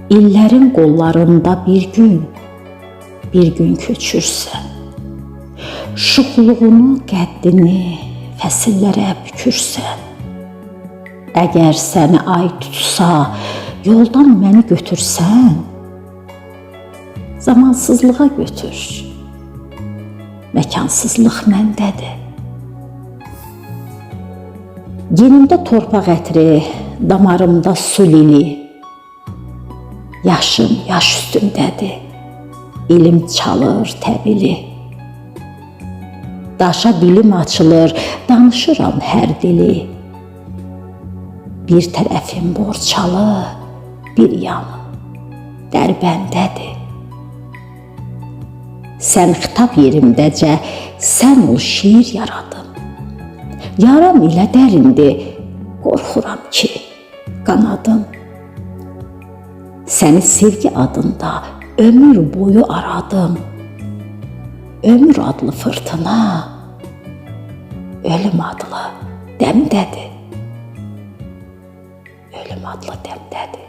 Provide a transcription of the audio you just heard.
illərin qollarında bir gün köçürsən, şuxluğunu, qəddini fəsillərə bükürsən, əgər səni ay tutsa, yoldan məni götürsən, zamansızlığa götür, məkansızlıq məndədir. Genimdə torpaq ətri, damarımda su lili, yaşım yaş üstündədir, ilim çalır təbili. Daşa dilim açılır, danışıram hər dili. Bir tərəfim borçalı, bir yanım dərbəndədir. Sən xitab yerimdəcə, sən ol şiir yaradım. Yaram ilə dərindir, qorxuram ki, qanadım. Səni sevgi adında ömür boyu aradım. Ömür adlı fırtına, ölüm adlı dəmdədir. Ölüm adlı dəmdədir.